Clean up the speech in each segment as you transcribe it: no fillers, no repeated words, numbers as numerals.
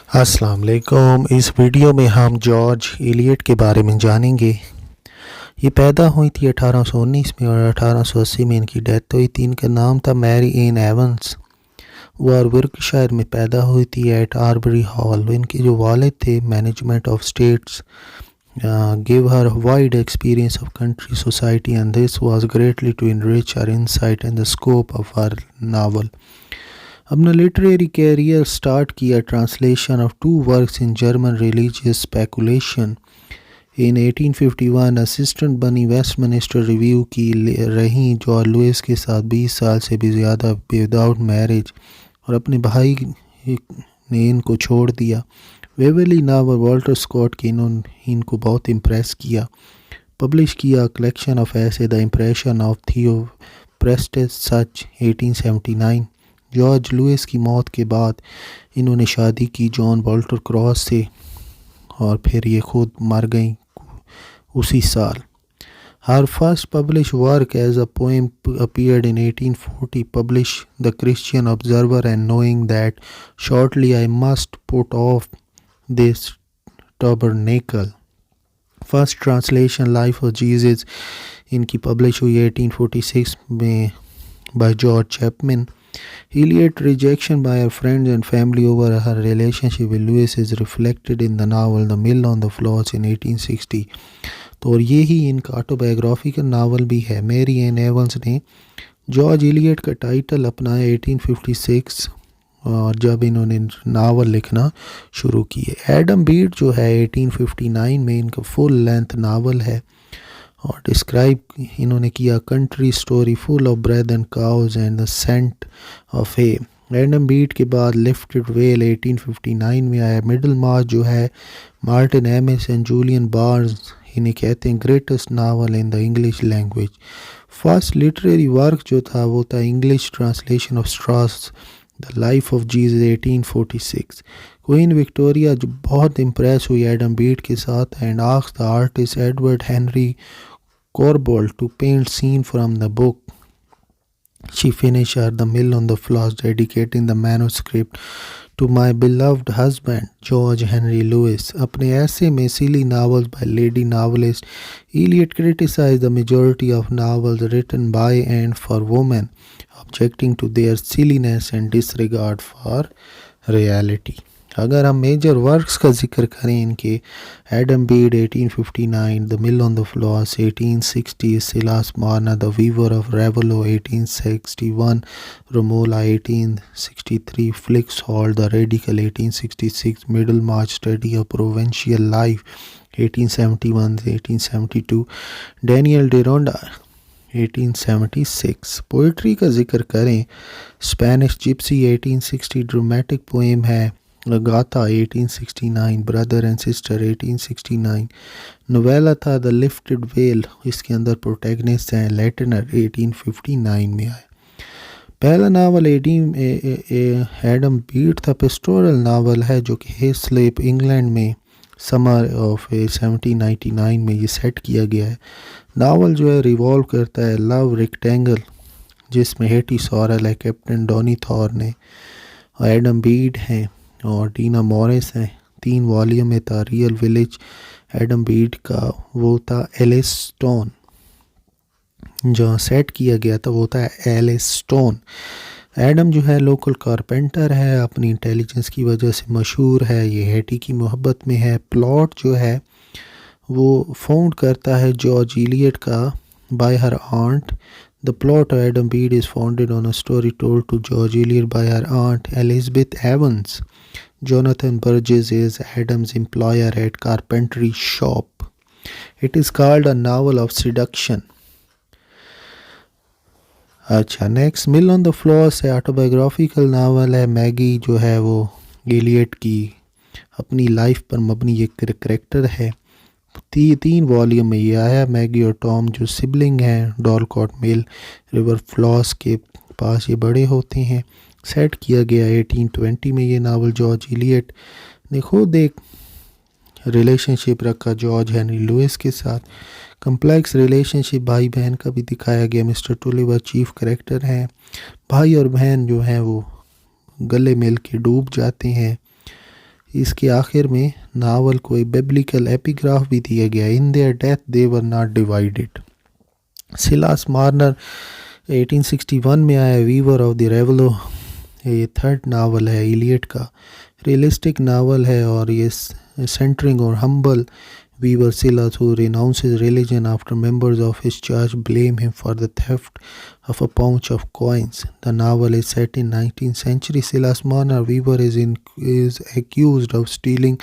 अस्सलाम वालेकुम। इस वीडियो में हम जॉर्ज एलियट के बारे में जानेंगे। ये पैदा हुई थी 1819 में और 1880 में इनकी डेथ हुई थी। इनका नाम था मैरी एन एवंस। वो वर्कशायर में पैदा हुई थी एट आरबरी हॉल। इनके जो वालिद थे management of states give her wide experience of country society and this was greatly to enrich her insight and the scope of her novel. अपना लिटरेरी कैरियर स्टार्ट किया translation of two works in German religious speculation. In 1851 assistant बनी Westminster Review की रही George Louis के साथ 20 साल से भी ज़्यादा विदाउट मैरिज, और अपने भाई ने इनको छोड़ दिया। वेवली नावल वॉल्टर स्कॉट के इनको बहुत इम्प्रेस किया। पब्लिश किया कलेक्शन ऑफ ऐसे द इम्प्रेशन ऑफ थियो प्रेस्टेस सच 1879। जॉर्ज लुइस की मौत के बाद इन्होंने शादी की जॉन वॉल्टर क्रॉस से, और फिर ये खुद मर गई उसी साल। Her first publish work as a poem appeared in 1840, published the Christian Observer, and knowing that shortly I must put off this tabernacle. First translation life of Jesus इनकी पब्लिश हुई 1846 में by George Chapman. Eliot's rejection by her friends and family over her relationship with Lewis is reflected in the novel The Mill on the Floss in 1860। तो और ये ही इनका autobiographical novel भी है। Mary N Evans ने George Eliot का title अपनाया 1856, और जब इन्होंने नावल लिखना शुरू किए। एडम बीट जो है 1859 में इनका फुल लेंथ नावल है, और डिस्क्राइब इन्होंने किया country story full of bread and cows and the scent of hay. Adam Bede के बाद लिफ्टेड वेल 1859 में आया। मिडल मार्च जो है Martin Amis and Julian Barnes, इन्हें कहते हैं greatest novel in the English language. First literary work जो था वो था English translation of Strauss the life of Jesus 1846। Queen Victoria जो बहुत इम्प्रेस हुई एडम बीट के साथ and asked the artist Edward Henry Corbold to paint scene from the book. She finished her The Mill on the Floss, dedicating the manuscript to my beloved husband George Henry Lewis. अपने ऐसे में silly novels by lady novelist, Eliot criticized the majority of novels written by and for women, objecting to their silliness and disregard for reality. अगर हम major works का जिक्र करें इनके, Adam Bede 1859, the mill on the Floss 1860, Silas Marner the weaver of Raveloe 1861, Romola 1863, Felix Holt the radical 1866, Middlemarch study of provincial life 1871 से 1872, Daniel डेरोंडा 1876। Poetry का जिक्र करें, स्पेनिश जिप्सी 1860 ड्रामेटिक पोएम है, गाथा 1869, ब्रदर एंड सिस्टर 1869। नोवेला था the lifted well, इसके अंदर protagonist हैं लेटनर 1859 में आया। पहला नावल एडम बीट था पेस्टोरल नावल है, जो कि हेस्लेप इंग्लैंड में समर ऑफ 1799 में ये सेट किया गया है। नावल जो है रिवॉल्व करता है लव रेक्टेंगल, जिसमें हेटी सॉरल है, कैप्टन डॉनी थॉर ने, और एडम बीड हैं और टीना मॉरिस हैं। 3 वॉल्यूम में था। रियल विलेज एडम बीड का वो था एलिस्टोन, जो सेट किया गया था वो था एलिस्टोन। एडम जो है लोकल कारपेंटर है, अपनी इंटेलिजेंस की वजह से मशहूर है। ये हेटी की मोहब्बत में है। प्लॉट जो है वो फाउंड करता है जॉर्ज एलियट का by her aunt. The plot of Adam Bede is founded on a story told to George Eliot by her aunt Elizabeth Evans. Jonathan Burgess is Adam's employer at carpentry shop. It is called a novel of seduction. अच्छा, next mill on the floss है, autobiographical novel है। Maggi जो है वो Elliott की अपनी life पर मबनी एक करेक्टर है। 3 वॉल्यूम में ये आया। मैगी और टॉम जो सिबलिंग हैं डॉलकॉट मिल रिवर फ्लॉस के पास ये बड़े होते हैं। सेट किया गया 1820 में ये नावल। जॉर्ज एलियट ने खुद एक रिलेशनशिप रखा जॉर्ज हेनरी लुइस के साथ। कम्प्लेक्स रिलेशनशिप भाई बहन का भी दिखाया गया। मिस्टर टुलिवर चीफ करेक्टर हैं। भाई और बहन जो हैं वो गले मिल के डूब जाते हैं। इसके आखिर में नावल को एक बिब्लिकल एपिग्राफ भी दिया गया, in their death they were not divided. Silas Marner 1861 में आया, वीवर ऑफ द रेवलो, ये थर्ड नावल है इलियट का, रियलिस्टिक नावल है और ये सेंटरिंग और humble weaver Silas, who renounces religion after members of his church blame him for the theft of a pouch of coins. The novel is set in 19th century. Silas Marner Weaver is accused of stealing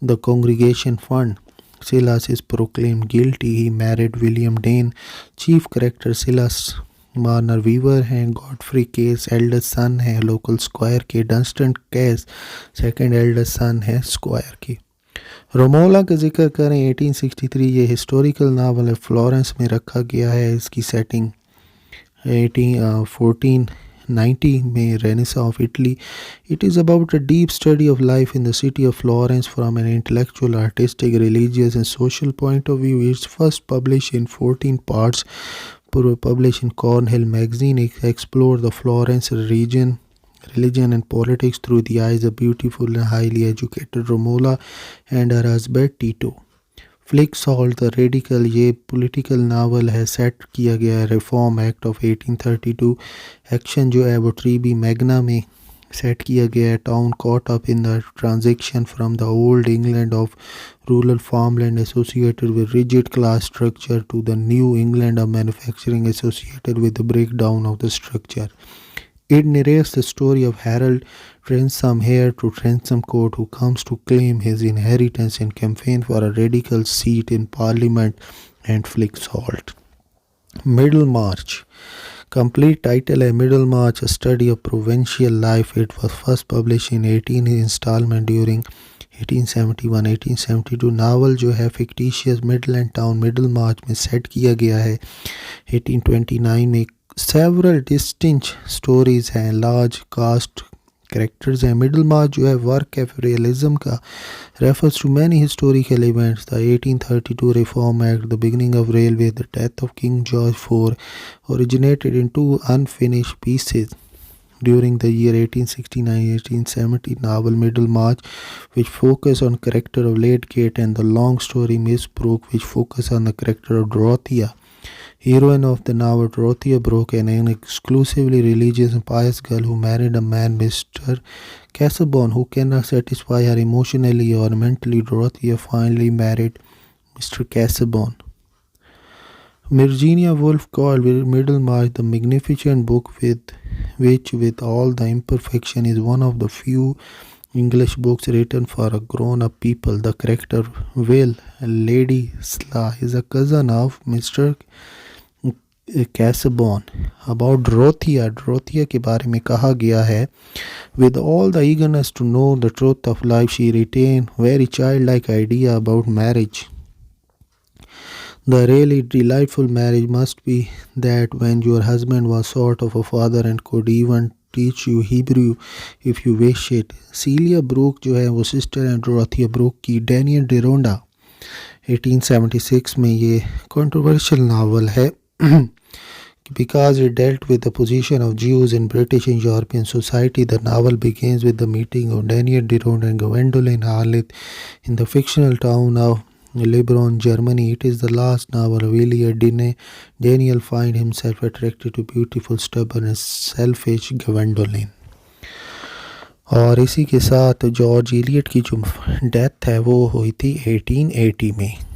the congregation fund. Silas is proclaimed guilty. He married William Dane. Chief character Silas Marner weaver हैं, Godfrey Cass elder son है local squire के, Dunstan Cass second elder son है squire की। रोमोला का जिक्र करें 1863, ये historical novel है, फ्लोरेंस में रखा गया है। इसकी सेटिंग 1490 में Renaissance of Italy. It is about a deep study of life in the city of Florence from an intellectual, artistic, religious and social point of view. It's first publish in 14 parts, published in Cornhill magazine. It explored the Florence region, religion and politics through the eyes of beautiful and highly educated Romola and her husband Tito. Flick salt the radical, ये political novel है, set किया गया है reform act of 1832। Action जो है वो ट्रीबी Magna में set किया गया है। Town caught up in the transition from the old England of rural farmland associated with rigid class structure to the new England of manufacturing associated with the break down of the structure. It narrates the story of Harold Transome, heir to Transome Court, who comes to claim his inheritance and campaign for a radical seat in Parliament and Flick Salt. Middlemarch. Complete title है Middlemarch, a study of provincial life. It was first published in 18 installment during 1871-1872. Novel जो है fictitious Midland town मिडलमार्च में set किया गया है 1829 में। Several distinct stories हैं, large cast characters हैं। मिडलमार्च जो है वर्क है रियलिज्म का, refers to many historical events, the 1832 reform act, the beginning of railway, the death of king George IV, originated in two unfinished pieces during the year 1869-1870. Novel Middlemarch, which focus on character of Lydgate, and the long story Miss Brooke, which focus on the character of Dorothea. Heroine of the novel, Dorothea Brooke, an exclusively religious and pious girl who married a man, Mr. Casaubon, who cannot satisfy her emotionally or mentally. Dorothea finally married Mr. Casaubon. Virginia Woolf called Middlemarch the magnificent book which, with all the imperfection, is one of the few English books written for a grown-up people. The character Will, Lady Slaw, is a cousin of Mr. Casaubon. About Dorothea के बारे में कहा गया है, with all the eagerness to know the truth of life, she retained very childlike idea about marriage. The really delightful marriage must be that when your husband was sort of a father and could even teach you Hebrew if you wish it. Celia Brooke जो है वो sister है Dorothea Brooke की। Daniel डिरोंडा 1876 में ये controversial novel है because it dealt with the position of Jews in British and European society. The novel begins with the meeting of Daniel Deronda and Gwendolyn Harleth in the fictional town of Lebanon, Germany. It is the last novel of Eliot. Daniel finds himself attracted to beautiful, stubborn and selfish Gwendolyn. और इसी के साथ George Eliot की जो death है वो हुई थी 1880 में।